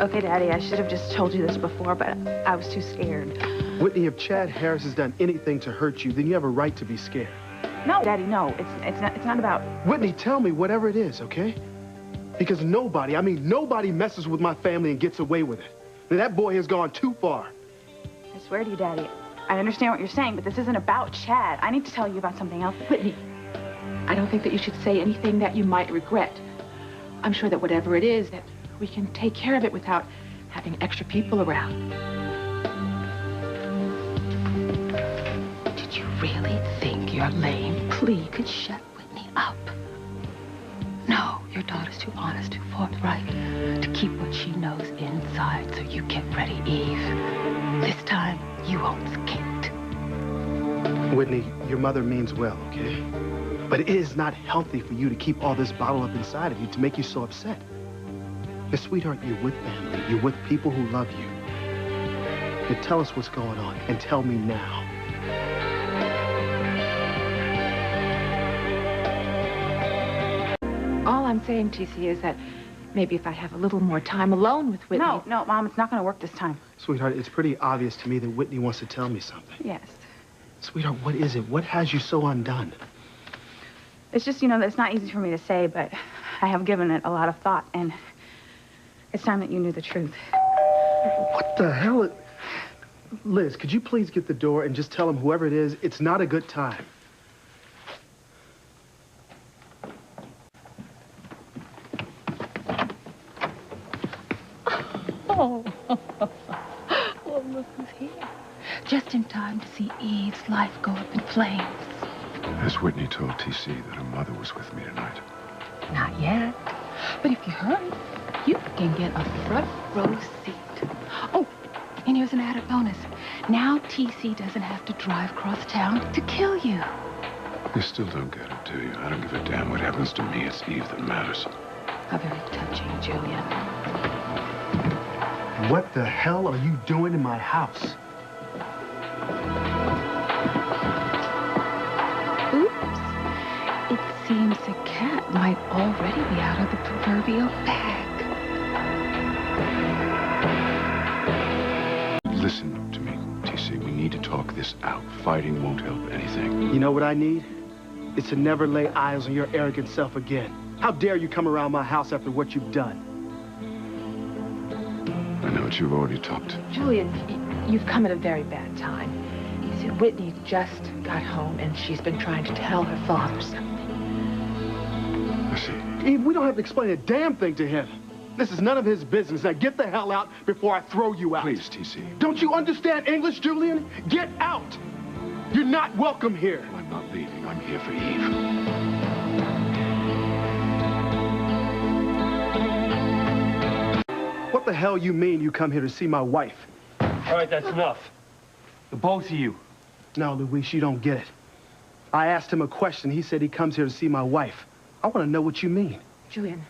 Okay, Daddy, I should have just told you this before, but I was too scared. Whitney, if Chad Harris has done anything to hurt you, then you have a right to be scared. No, Daddy, no. It's not about... Whitney, tell me whatever it is, okay? Because nobody messes with my family and gets away with it. Now, that boy has gone too far. I swear to you, Daddy, I understand what you're saying, but this isn't about Chad. I need to tell you about something else. Whitney, I don't think that you should say anything that you might regret. I'm sure that whatever it is, that we can take care of it without having extra people around. Did you really think your lame plea could shut Whitney up? No, your daughter's too honest, too forthright to keep what she knows inside, so you get ready, Eve. This time, you won't skate. Whitney, your mother means well, okay? But it is not healthy for you to keep all this bottled up inside of you to make you so upset. Now, sweetheart, you're with family. You're with people who love you. Now, tell us what's going on, and tell me now. All I'm saying, TC, is that maybe if I have a little more time alone with Whitney... No, Mom, it's not going to work this time. Sweetheart, it's pretty obvious to me that Whitney wants to tell me something. Yes. Sweetheart, what is it? What has you so undone? It's just, it's not easy for me to say, but I have given it a lot of thought, and it's time that you knew the truth. What the hell? Liz, could you please get the door and just tell him, whoever it is, it's not a good time. Oh, well, look who's here. Just in time to see Eve's life go up in flames. Has Whitney told TC that her mother was with me tonight? Not yet. But if you hurry, you can get a front row seat. Oh, and here's an added bonus. Now TC doesn't have to drive across town to kill you. You still don't get it, do you? I don't give a damn what happens to me. It's Eve that matters. How very touching, Julian. What the hell are you doing in my house? Oops. It seems the cat might already be out of the proverbial bag. Listen to me, TC. We need to talk this out. Fighting won't help anything. You know what I need? It's to never lay eyes on your arrogant self again. How dare you come around my house after what you've done? I know what you've already talked. Julian, you've come at a very bad time. You see, Whitney just got home, and she's been trying to tell her father something. I see. Eve, we don't have to explain a damn thing to him. This is none of his business. Now get the hell out before I throw you out. Please, TC. Don't you understand English, Julian? Get out! You're not welcome here. I'm not leaving. I'm here for Eve. What the hell you mean you come here to see my wife? All right, that's enough. The both of you. No, Luis, you don't get it. I asked him a question. He said he comes here to see my wife. I want to know what you mean. Julian,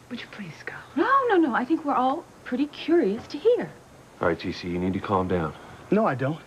would you please go? No. I think we're all pretty curious to hear. All right, TC, you need to calm down. No, I don't.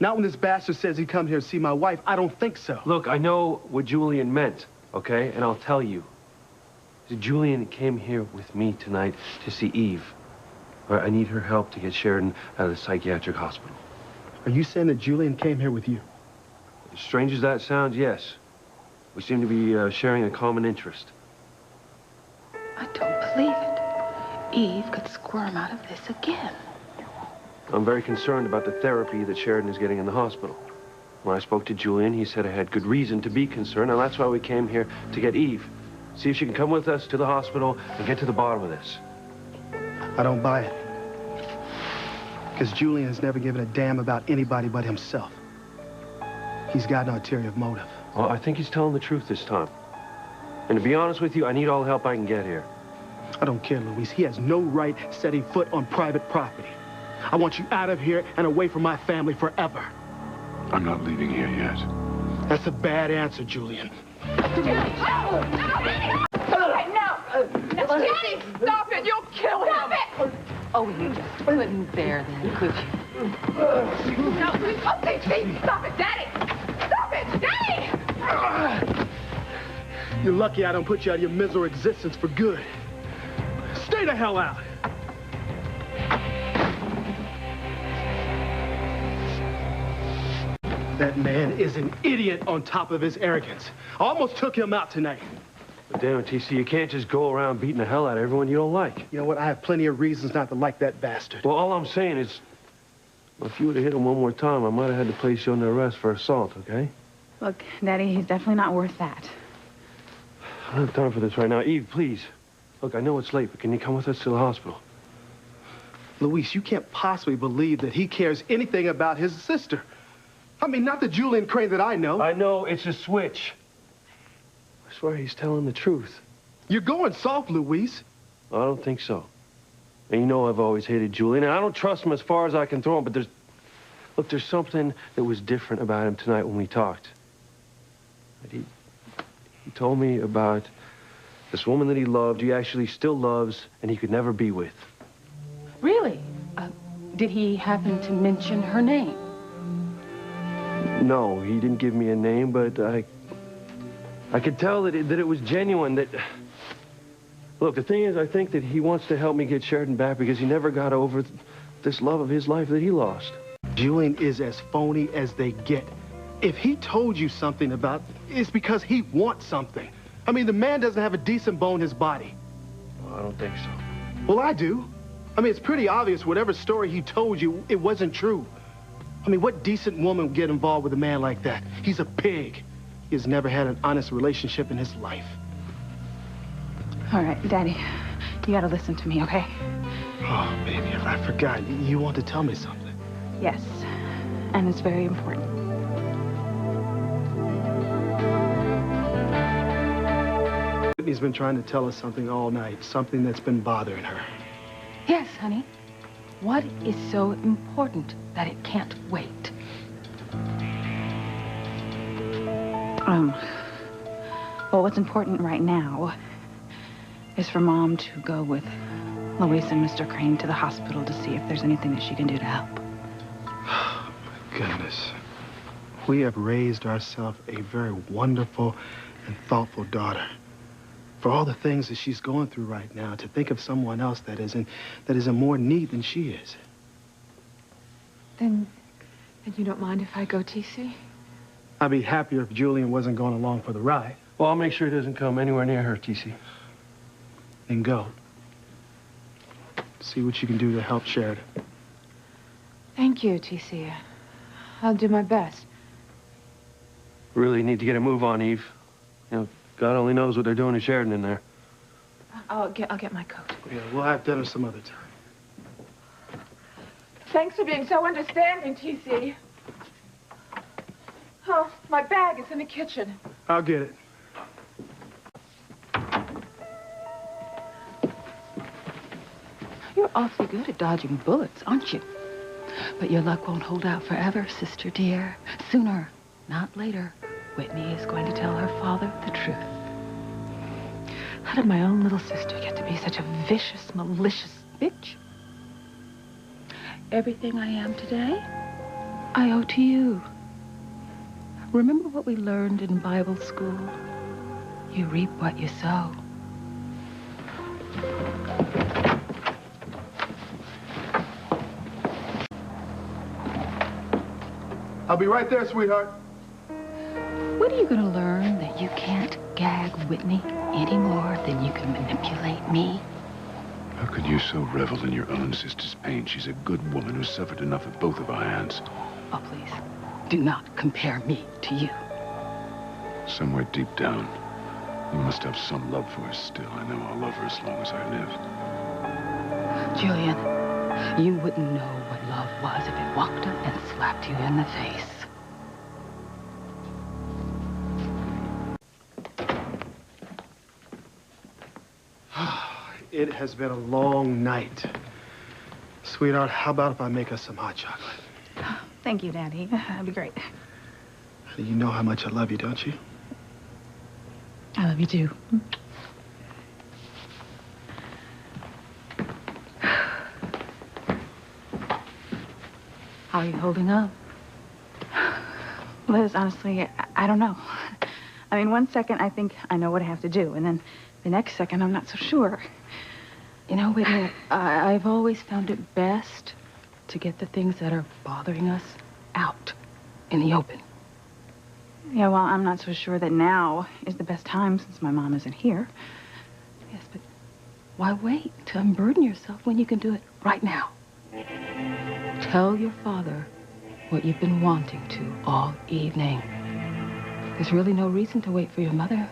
Not when this bastard says he come here to see my wife. I don't think so. Look, I know what Julian meant, okay? And I'll tell you. Julian came here with me tonight to see Eve. I need her help to get Sheridan out of the psychiatric hospital. Are you saying that Julian came here with you? As strange as that sounds, yes. We seem to be sharing a common interest. I don't believe it. Eve could squirm out of this again. I'm very concerned about the therapy that Sheridan is getting in the hospital. When I spoke to Julian, he said I had good reason to be concerned, and that's why we came here to get Eve. See if she can come with us to the hospital and get to the bottom of this. I don't buy it. Because Julian has never given a damn about anybody but himself. He's got an ulterior motive. Well, I think he's telling the truth this time. And to be honest with you, I need all the help I can get here. I don't care, Luis. He has no right setting foot on private property. I want you out of here and away from my family forever. I'm not leaving here yet. That's a bad answer, Julian. Daddy, stop it! You'll kill him! Stop it! Oh, you just couldn't bear then, could you? No, please, stop it, Daddy! Stop it, Daddy! You're lucky I don't put you out of your miserable existence for good. Stay the hell out! That man is an idiot on top of his arrogance. I almost took him out tonight. But damn it, TC, you can't just go around beating the hell out of everyone you don't like. You know what? I have plenty of reasons not to like that bastard. Well, all I'm saying is, well, if you would have hit him one more time, I might have had to place you under arrest for assault, okay? Look, Daddy, he's definitely not worth that. I don't have time for this right now. Eve, please. Look, I know it's late, but can you come with us to the hospital? Luis, you can't possibly believe that he cares anything about his sister. I mean, not the Julian Crane that I know. I know it's a switch. I swear he's telling the truth. You're going soft, Luis. I don't think so. And you know I've always hated Julian, and I don't trust him as far as I can throw him, but there's something that was different about him tonight when we talked. He told me about this woman that he loved, he actually still loves, and he could never be with. Really? Did he happen to mention her name? No, he didn't give me a name, but I could tell that it was genuine, that... Look, the thing is, I think that he wants to help me get Sheridan back because he never got over this love of his life that he lost. Julian is as phony as they get. If he told you something about it's because he wants something. I mean, the man doesn't have a decent bone in his body. Well, I don't think so. Well, I do. I mean, it's pretty obvious whatever story he told you, it wasn't true. I mean, what decent woman would get involved with a man like that? He's a pig. He has never had an honest relationship in his life. All right, Daddy, you gotta listen to me, okay? Oh, baby, I forgot. You want to tell me something. Yes, and it's very important. Whitney's been trying to tell us something all night, something that's been bothering her. Yes, honey. What is so important that it can't wait? Well, what's important right now is for Mom to go with Luis and Mr. Crane to the hospital to see if there's anything that she can do to help. Oh, my goodness. We have raised ourselves a very wonderful and thoughtful daughter. For all the things that she's going through right now, to think of someone else that is in more need than she is. Then you don't mind if I go, TC? I'd be happier if Julian wasn't going along for the ride. Well, I'll make sure he doesn't come anywhere near her, TC. Then go. See what you can do to help Sheridan. Thank you, TC. I'll do my best. Really need to get a move on, Eve. You know, God only knows what they're doing to Sheridan in there. I'll get my coat. Yeah, we'll have dinner some other time. Thanks for being so understanding, TC. Oh, my bag is in the kitchen. I'll get it. You're awfully good at dodging bullets, aren't you? But your luck won't hold out forever, sister dear. Sooner, not later, Whitney is going to tell her father the truth. How did my own little sister get to be such a vicious, malicious bitch? Everything I am today, I owe to you. Remember what we learned in Bible school? You reap what you sow. I'll be right there, sweetheart. When are you going to learn that you can't gag Whitney any more than you can manipulate me? How could you so revel in your own sister's pain? She's a good woman who suffered enough at both of our hands. Oh, please, do not compare me to you. Somewhere deep down, you must have some love for her still. I know I'll love her as long as I live. Julian, you wouldn't know what love was if it walked up and slapped you in the face. It has been a long night. Sweetheart, how about if I make us some hot chocolate? Thank you, Daddy. That'd be great. You know how much I love you, don't you? I love you too. How are you holding up? Liz, honestly, I don't know. I mean, one second I think I know what I have to do, and then the next second I'm not so sure. You know, Whitney, I've always found it best to get the things that are bothering us out in the open. Yeah, well, I'm not so sure that now is the best time since my mom isn't here. Yes, but why wait to unburden yourself when you can do it right now? Tell your father what you've been wanting to all evening. There's really no reason to wait for your mother.